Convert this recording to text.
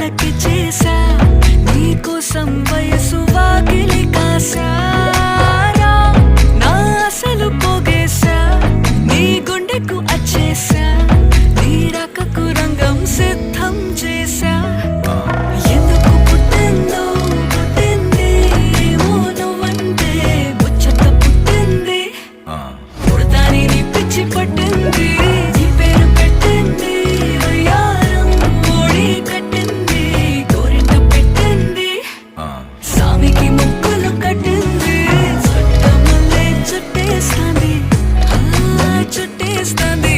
కళ్ళకి చేసా నీకోసం వయసు వాకిలి కాసారా నా అసలు పోగేశా నీ గుండెకు అచ్చేసా నీ రకకు రంగం సిద్ధం చేసా ఎందుకు పుట్టిందో పుట్టింది ఏమో నువ్వంటే ముచ్చట పుట్టింది పుడతాని నీ పిచ్చి పట్టింది నీ పేరు పెట్టింది వయ్యారం ఓడి కట్టింది గోరింట పెట్టింది సామికి ముక్కులు కట్టింది చుట్టమల్లే చుట్టేస్తాంది చుట్టేస్తాంది